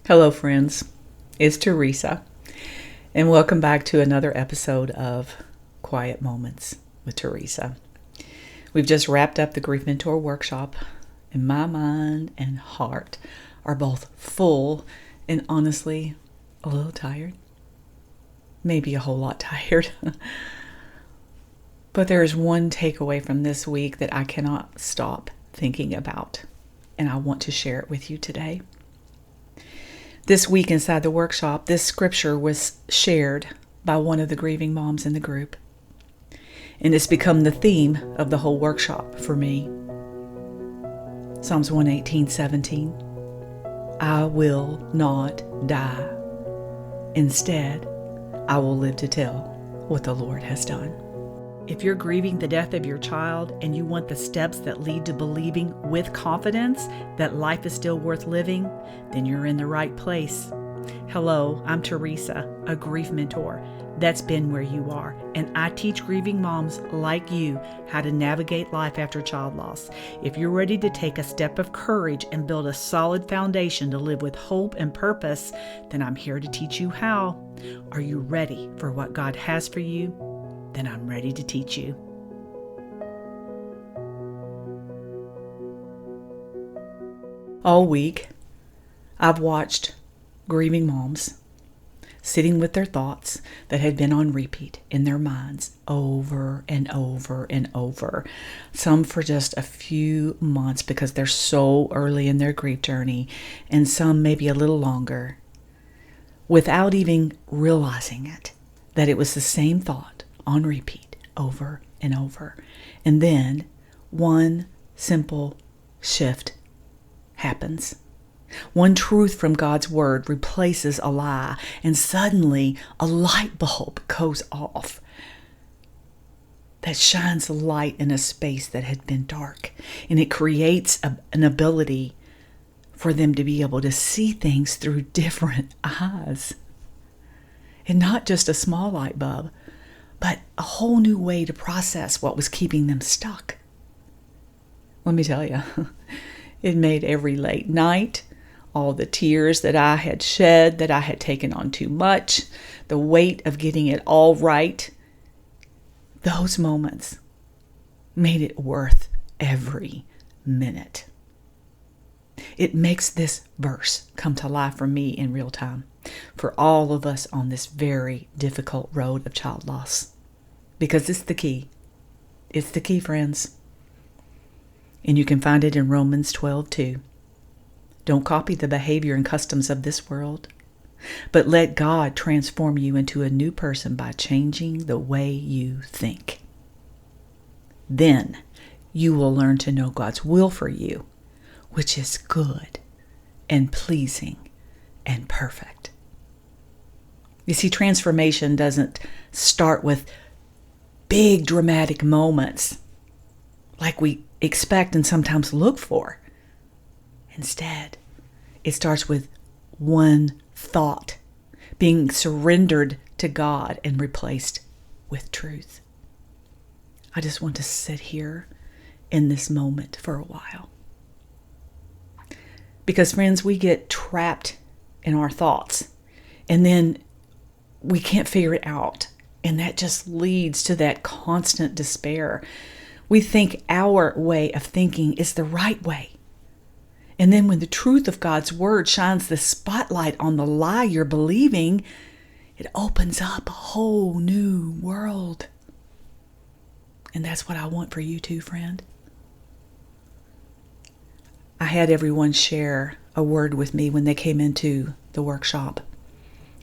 Hello, friends. It's Teresa, and welcome back to another episode of Quiet Moments with Teresa. We've just wrapped up the Grief Mentor workshop, and my mind and heart are both full and honestly a little tired. Maybe a whole lot tired. But there is one takeaway from this week that I cannot stop thinking about, and I want to share it with you today. This week inside the workshop, this scripture was shared by one of the grieving moms in the group. And it's become the theme of the whole workshop for me. Psalms 118:17. I will not die. Instead, I will live to tell what the Lord has done. If you're grieving the death of your child and you want the steps that lead to believing with confidence that life is still worth living, then you're in the right place. Hello, I'm Teresa, a grief mentor. That's been where you are, and I teach grieving moms like you how to navigate life after child loss. If you're ready to take a step of courage and build a solid foundation to live with hope and purpose, then I'm here to teach you how. Are you ready for what God has for you? Then I'm ready to teach you. All week, I've watched grieving moms sitting with their thoughts that had been on repeat in their minds over and over and over. Some for just a few months because they're so early in their grief journey, and some maybe a little longer, without even realizing it, that it was the same thought on repeat over and over. And then one simple shift happens. One truth from God's word replaces a lie, and suddenly a light bulb goes off that shines a light in a space that had been dark. And it creates an ability for them to be able to see things through different eyes. And not just a small light bulb, but a whole new way to process what was keeping them stuck. Let me tell you, it made every late night, all the tears that I had shed, that I had taken on too much, the weight of getting it all right, those moments made it worth every minute. It makes this verse come to life for me in real time, for all of us on this very difficult road of child loss. Because it's the key. It's the key, friends. And you can find it in Romans 12:2. Don't copy the behavior and customs of this world, but let God transform you into a new person by changing the way you think. Then you will learn to know God's will for you, which is good and pleasing and perfect. You see, transformation doesn't start with big dramatic moments like we expect and sometimes look for. Instead, it starts with one thought being surrendered to God and replaced with truth. I just want to sit here in this moment for a while. Because, friends, we get trapped in our thoughts and then we can't figure it out. And that just leads to that constant despair. We think our way of thinking is the right way. And then when the truth of God's word shines the spotlight on the lie you're believing, it opens up a whole new world. And that's what I want for you too, friend. I had everyone share a word with me when they came into the workshop.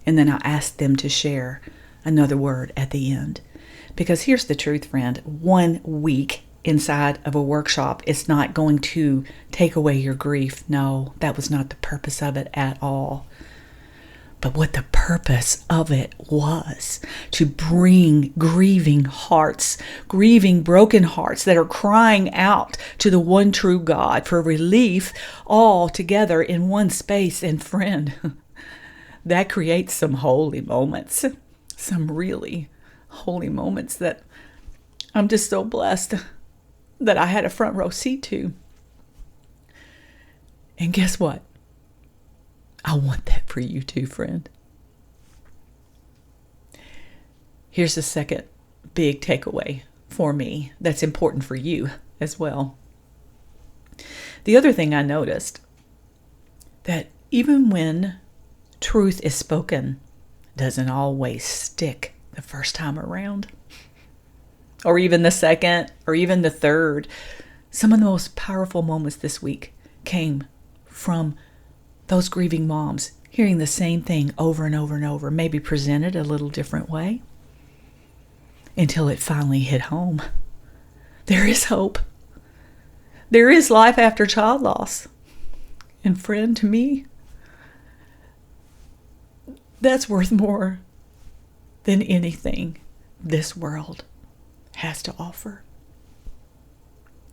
And then I asked them to share another word at the end. Because here's the truth, friend. 1 week inside of a workshop is not going to take away your grief. No, that was not the purpose of it at all. But what the purpose of it was to bring grieving hearts, grieving broken hearts that are crying out to the one true God for relief, all together in one space. And friend, that creates some holy moments, some really holy moments that I'm just so blessed that I had a front row seat to. And guess what? I want that for you too, friend. Here's the second big takeaway for me that's important for you as well. The other thing I noticed, that even when truth is spoken, doesn't always stick the first time around, or even the second, or even the third. Some of the most powerful moments this week came from those grieving moms hearing the same thing over and over and over, maybe presented a little different way, until it finally hit home. There is hope. There is life after child loss. And friend, to me, that's worth more than anything this world has to offer.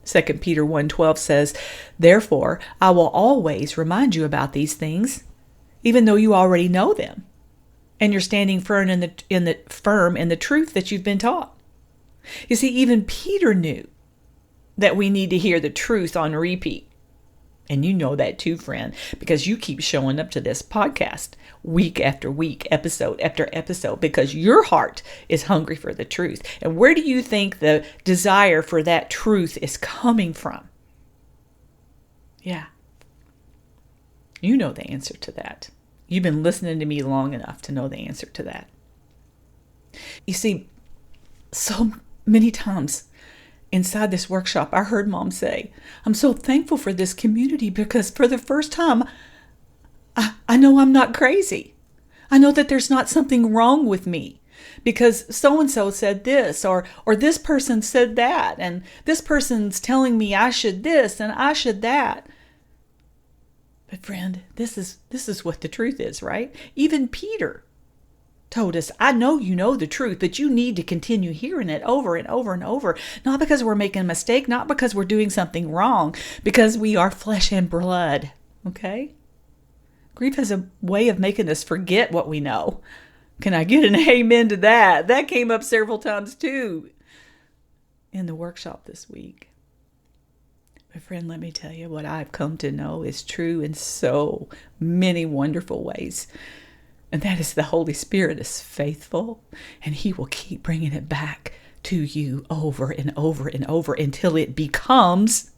2 Peter 1:12 says, "Therefore, I will always remind you about these things, even though you already know them, and you're standing firm in the truth that you've been taught." You see, even Peter knew that we need to hear the truth on repeat. And you know that too, friend, because you keep showing up to this podcast week after week, episode after episode, because your heart is hungry for the truth. And where do you think the desire for that truth is coming from? Yeah. You know the answer to that. You've been listening to me long enough to know the answer to that. You see, so many times inside this workshop, I heard mom say, "I'm so thankful for this community because for the first time, I know I'm not crazy. I know that there's not something wrong with me because so-and-so said this or this person said that, and this person's telling me I should this and I should that." But friend, this is what the truth is, right? Even Peter told us, "I know you know the truth, but you need to continue hearing it over and over and over. Not because we're making a mistake, not because we're doing something wrong, because we are flesh and blood." Okay? Grief has a way of making us forget what we know. Can I get an amen to that? That came up several times too in the workshop this week. But friend, let me tell you, what I've come to know is true in so many wonderful ways. And that is the Holy Spirit is faithful, and He will keep bringing it back to you over and over and over until it becomes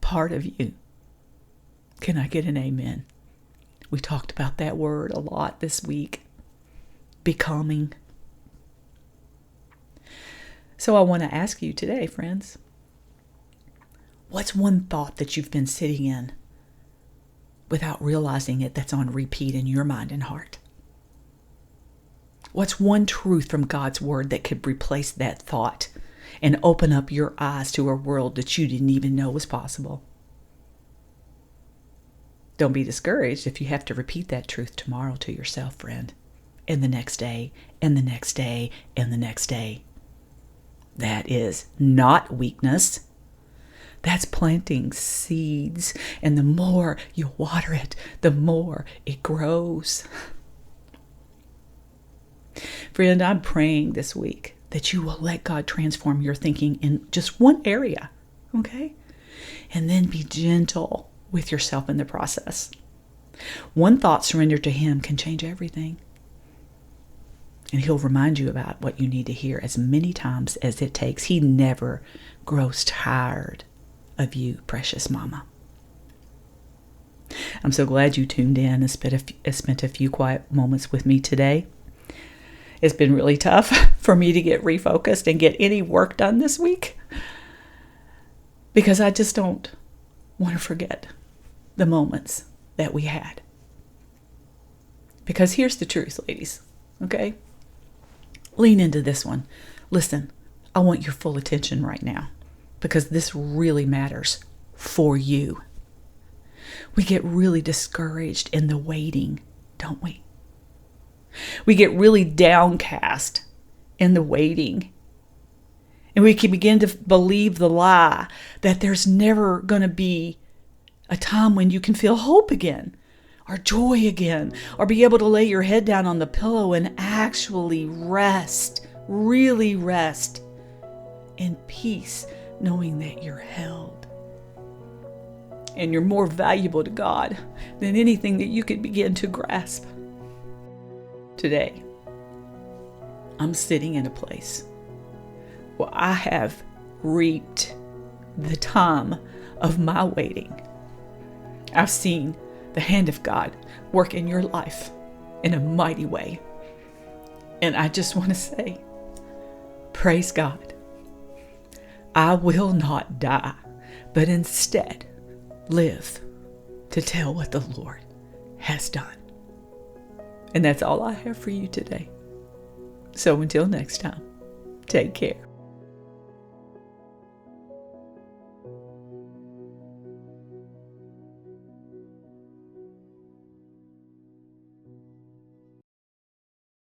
part of you. Can I get an amen? We talked about that word a lot this week. Becoming. So I want to ask you today, friends, what's one thought that you've been sitting in without realizing it that's on repeat in your mind and heart? What's one truth from God's word that could replace that thought and open up your eyes to a world that you didn't even know was possible? Don't be discouraged if you have to repeat that truth tomorrow to yourself, friend, and the next day, and the next day, and the next day. That is not weakness. That's planting seeds, and the more you water it, the more it grows. Friend, I'm praying this week that you will let God transform your thinking in just one area, okay? And then be gentle with yourself in the process. One thought surrendered to Him can change everything. And He'll remind you about what you need to hear as many times as it takes. He never grows tired of you, precious mama. I'm so glad you tuned in and spent a few quiet moments with me today. It's been really tough for me to get refocused and get any work done this week because I just don't want to forget the moments that we had. Because here's the truth, ladies, okay? Lean into this one. Listen, I want your full attention right now because this really matters for you. We get really discouraged in the waiting, don't we? We get really downcast in the waiting. And we can begin to believe the lie that there's never going to be a time when you can feel hope again, or joy again, or be able to lay your head down on the pillow and actually rest, really rest in peace, knowing that you're held. and you're more valuable to God than anything that you could begin to grasp. Today, I'm sitting in a place where I have reaped the time of my waiting. I've seen the hand of God work in your life in a mighty way. And I just want to say, praise God. I will not die, but instead live to tell what the Lord has done. And that's all I have for you today. So until next time, take care.